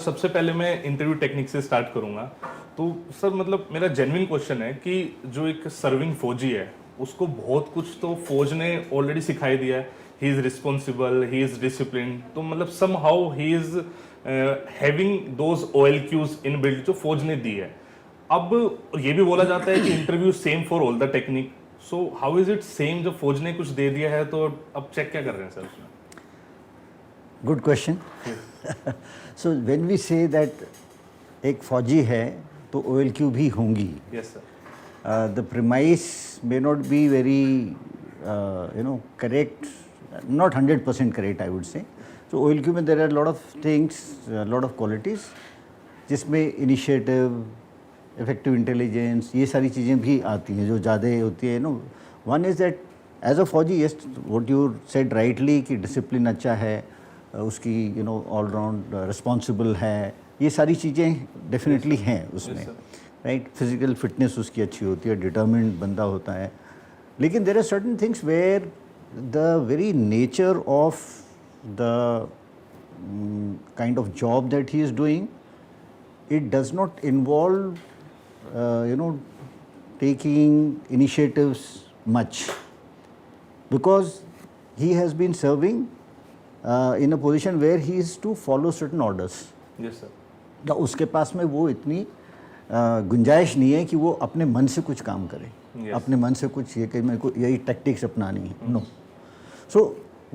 सबसे पहले मैं इंटरव्यू टेक्निक से स्टार्ट करूंगा। तो सर मतलब मेरा जेन्युइन क्वेश्चन है कि जो एक सर्विंग फौजी है उसको बहुत कुछ तो फौज ने ऑलरेडी सिखाई दिया है। He is responsible, he is discipline, तो मतलब somehow he is having those OLQs inbuilt जो फौज ने दी है। अब ये भी बोला जाता है कि interview same for all the technique, so how is it same जब फौज ने कुछ दे दिया है, तो अब चेक क्या कर रहे हैं सर उसमें? Good question. So when we say that एक फौजी है तो OLQ भी होंगी। Yes sir. The premise may not be very correct, not 100% correct I would say. So OLQ में there are lot of things, lot of qualities जिसमें initiative, effective intelligence, ये सारी चीज़ें भी आती हैं जो ज़्यादा होती है। No, one is that age a फौजी, yes what you said rightly कि डिसिप्लिन अच्छा है, उसकी ऑल राउंड रिस्पॉन्सिबल है, ये सारी चीज़ें डेफिनेटली हैं उसमें, राइट। फिजिकल फिटनेस उसकी अच्छी होती है, डिटर्मिन्ड बंदा होता है। लेकिन there are certain things where the very nature of the kind of job that he is doing, it does not involve taking initiatives much, because he has been serving in a position where he is to follow certain orders. Yes sir. तो उसके पास में वो इतनी गुंजाइश नहीं है कि वो अपने मन से कुछ काम करे। yes. अपने मन से कुछ ये कि मेरे को यही टैक्टिक्स अपनानी है, no. So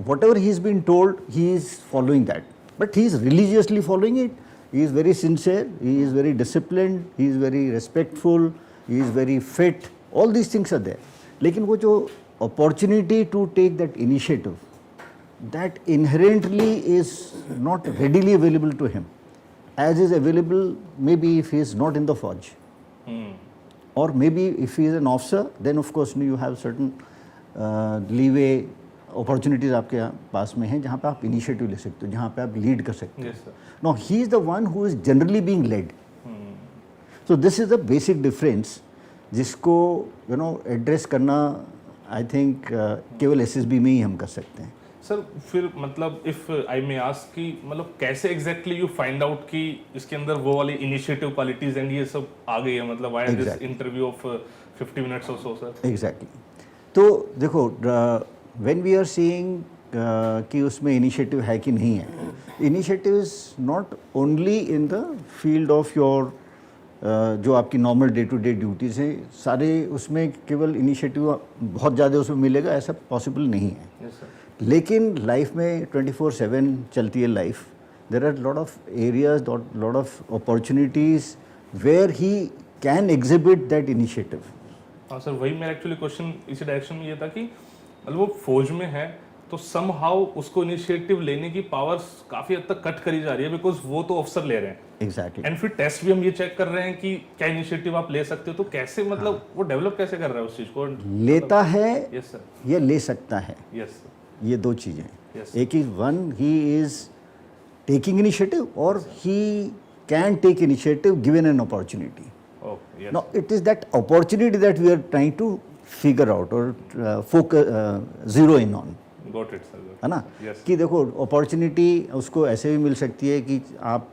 whatever he is being told, he is following that, but he is religiously following it. He is very sincere, he is very disciplined, he is very respectful, he is very fit. All these things are there. लेकिन वो जो opportunity to take that initiative, that inherently is not readily available to him, as is available maybe if he is not in the forge, or maybe if he is an officer, then of course you have certain leeway, opportunities आपके पास में हैं जहाँ पे आप initiative ले सकते हो, जहाँ पे आप लीड कर सकते हो। No, he is the one who is generally being led. So this is the basic difference जिसको एड्रेस करना आई थिंक केवल SSB में ही हम कर सकते हैं। सर फिर मतलब इफ़ आई मे आस्क कि मतलब कैसे एग्जैक्टली यू फाइंड आउट कि इसके अंदर वो वाली इनिशिएटिव क्वालिटीज़ एंड ये सब आ गई है, मतलब via this interview of 50 minutes और सो सर? एग्जैक्टली। तो देखो, when we are seeing कि उसमें इनिशिएटिव है कि नहीं है, initiative is not only in the field of your जो आपकी normal day to day duties हैं, सारे उसमें केवल इनिशिएटिव बहुत ज़्यादा उसमें मिलेगा ऐसा पॉसिबल नहीं है। yes, लेकिन लाइफ में 24/7 चलती है life. There are lot of areas, lot of opportunities where he can exhibit that initiative. हाँ सर, वही मेरा एक्चुअली क्वेश्चन इसी डायरेक्शन में ये था कि मतलब वो फौज में है तो सम हाउ उसको इनिशिएटिव लेने की पावर्स काफ़ी हद तक कट करी जा रही है, बिकॉज वो तो ऑफिसर ले रहे हैं। एग्जैक्टली। एंड फिर टेस्ट भी हम ये चेक कर रहे हैं कि क्या इनिशिएटिव आप ले सकते हो, तो कैसे मतलब वो डेवलप कैसे कर रहा है उस चीज़ को? लेता है यस सर, या ले सकता है। यस सर, ये दो चीज़ें। yes, एक is one, he is taking initiative, और he can take initiative given an opportunity. Now it is that opportunity that we are trying to figure out or focus, zero in on. Got it, sir. है ना? Yes. कि देखो opportunity उसको ऐसे भी मिल सकती है कि आप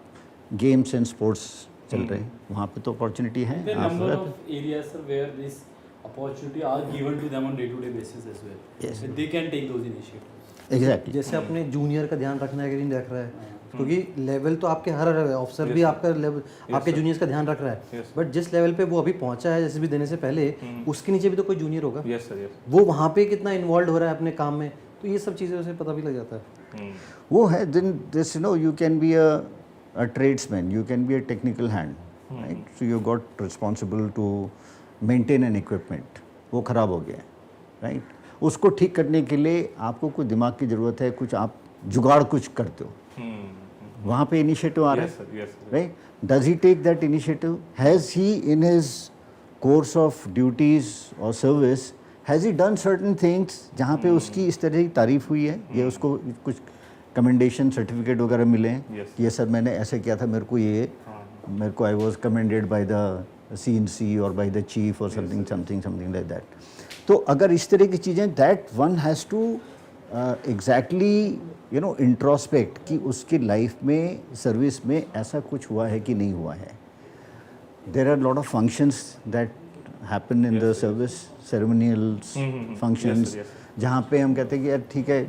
गेम्स एंड स्पोर्ट्स चल रहे हैं, वहाँ पे तो अपॉर्चुनिटी है। The number of areas sir, where this opportunity are given to them on day-to-day basis as well. Yes. They can take those initiatives. Exactly. जैसे अपने जूनियर का ध्यान रखना है कि नहीं रख रहा है, क्योंकि लेवल तो आपके हर ऑफिसर भी आपका लेवल आपके जूनियर्स का ध्यान रख रहा है, बट जिस लेवल पे वो अभी पहुंचा है जैसे भी देने से पहले, उसके नीचे भी तो कोई जूनियर होगा। Yes sir, yes. वो वहाँ पे कितना इन्वॉल्व हो रहा है अपने काम में, तो ये सब चीज़ें उसे पता भी लग जाता है। वो है then this you can be a tradesman, you can be a technical hand, right. So you got responsible to maintain an equipment, वो ख़राब हो गया है, राइट। उसको ठीक करने के लिए आपको कोई दिमाग की ज़रूरत है, कुछ आप जुगाड़ कुछ करते हो, वहाँ पे इनिशिएटिव आ रहा है, right. Does he take that initiative? Has he in his course of duties और service, has he done certain things जहाँ पे उसकी इस तरह की तारीफ हुई है, या उसको कुछ कमेंडेशन सर्टिफिकेट वगैरह मिले हैं कि ये सर मैंने ऐसे किया था, मेरे को ये मेरे को I was commended by the CNC और बाय द चीफ और समथिंग लाइक दैट। तो अगर इस तरह की चीज़ें, that one has to exactly you know introspect कि उसकी लाइफ में सर्विस में ऐसा कुछ हुआ है कि नहीं हुआ है. There are lot of functions that happen in the service, ceremonials functions, जहाँ पे हम कहते हैं कि यार ठीक है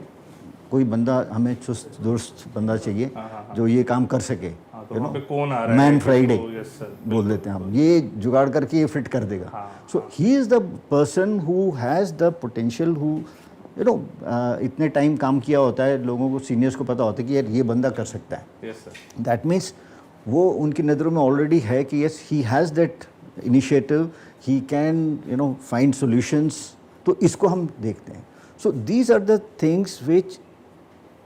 कोई बंदा हमें चुस्त दुरुस्त बंदा चाहिए जो ये काम कर सके, तो वहाँ पे कौन आ रहा है, मैन फ्राइडे यस सर, बोल देते हैं हम, ये जुगाड़ करके ये फिट कर देगा. So he is the person who has the potential, who you know इतने टाइम काम किया होता है, लोगों को सीनियर्स को पता होता है कि यार ये बंदा कर सकता है. यस सर, दैट मीन्स वो उनकी नज़रों में ऑलरेडी है कि yes he has that initiative, he can you know find solutions. तो इसको हम देखते हैं. So these are the things which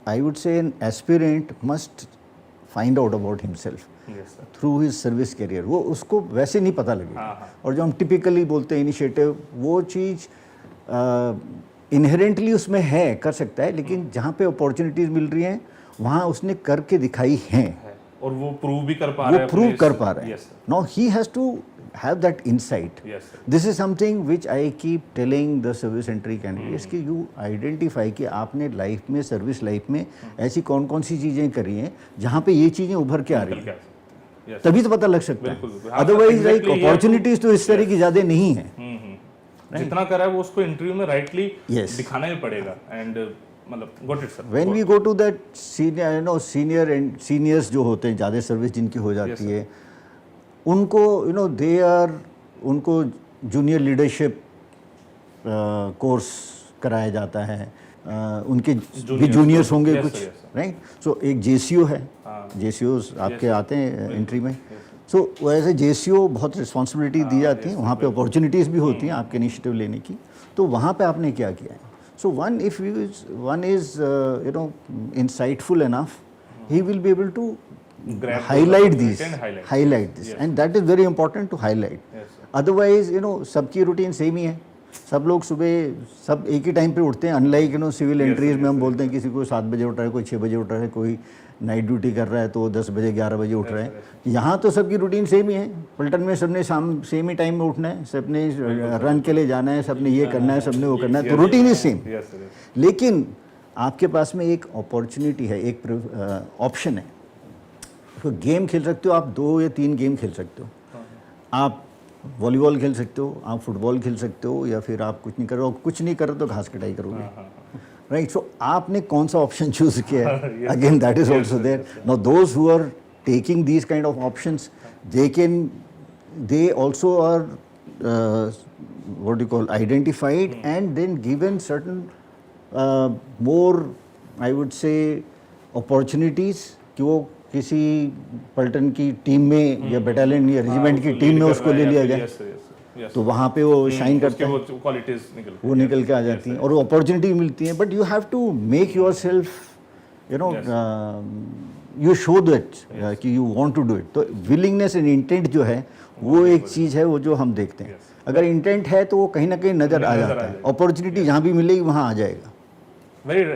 I would say an aspirant must find out about himself yes sir, through his service career. वो उसको वैसे नहीं पता लगेगा. और जो हम टिपिकली बोलते हैं इनिशिएटिव, वो चीज़ इनहेरेंटली उसमें है, कर सकता है, लेकिन जहाँ पे अपॉर्चुनिटीज़ मिल रही हैं वहाँ उसने करके दिखाई हैं, और वो प्रूव भी कर पा रहा है, वो प्रूव कर पा रहा है. Yes sir, now he has to have that insight. Yes sir, this is something which I keep telling the service entry candidates कि यू आइडेंटिफाई कि आपने लाइफ में, सर्विस लाइफ में ऐसी कौन कौन सी चीज़ें करी हैं जहाँ पे ये चीज़ें उभर के आ रही हैं, यस, तभी तो पता लग सकता बिल्कुल, है. बिल्कुल. अदरवाइज लाइक exactly, अपॉर्चुनिटीज तो इस तरह की ज़्यादा नहीं है. जितना करा है वो उसको इंटरव्यू में राइटली Yes. दिखाना ही पड़ेगा. एंड मतलब got it sir, when we go to that senior you know senior and seniors जो होते हैं, ज़्यादा सर्विस जिनकी हो जाती है, उनको यू नो दे आर, उनको जूनियर लीडरशिप कोर्स कराया जाता है. उनके भी जूनियर्स होंगे Yes, कुछ, sir, yes, राइट. सो एक जेसीओ है, जेसीओज आपके आते हैं एंट्री में. सो वैसे जेसीओ बहुत रिस्पॉन्सिबिलिटी दी जाती है, वहाँ पे अपॉर्चुनिटीज़ भी होती हैं आपके इनिशिएटिव लेने की. तो वहाँ पे आपने क्या किया है? So one is you know insightful enough, he will be able to highlight these, highlight this, and that is very important to highlight. Otherwise, you know, सबकी रूटीन सेम ही है. सब लोग सुबह सब एक ही टाइम पे उठते हैं. Unlike you know civil entries में हम बोलते हैं किसी को 7 बजे उठ रहा है, कोई 6 बजे उठ रहा है, कोई नाइट ड्यूटी कर रहा है तो 10 बजे 11 बजे उठ रहा है. यहाँ तो सबकी रूटीन सेम ही है. पलटन में सबने शाम सेम ही टाइम में उठना है, सबने रन के लिए जाना है, सबने ये करना है, सबने वो करना है, तो रूटीन इज सेम. लेकिन आपके पास में एक अपॉर्चुनिटी है, एक ऑप्शन है. तो गेम खेल सकते हो आप, 2 या 3 गेम खेल सकते हो. आप वॉलीबॉल खेल सकते हो, आप फुटबॉल खेल सकते हो, या फिर आप कुछ नहीं करो, कुछ नहीं करो तो घास कटाई करोगे, राइट. सो आपने कौन सा ऑप्शन चूज किया है? Again that is also there. Now those who are taking these kind of options, they also are what you call identified and then given certain more I would say opportunities कि वो किसी पलटन की team में या battalion या regiment की team में उसको ले लिया जाए, तो वहाँ पे वो शाइन करता है, वो निकल के आ जाती हैं और वो अपॉर्चुनिटी मिलती है. But you have to make yourself you know, you show that कि you want to do it. तो विलिंगनेस एंड इंटेंट जो है वो एक चीज़ है, वो जो हम देखते हैं. अगर इंटेंट है तो वो कहीं ना कहीं नज़र आ जाता है. अपॉर्चुनिटी जहाँ भी मिलेगी वहाँ आ जाएगा. वेरी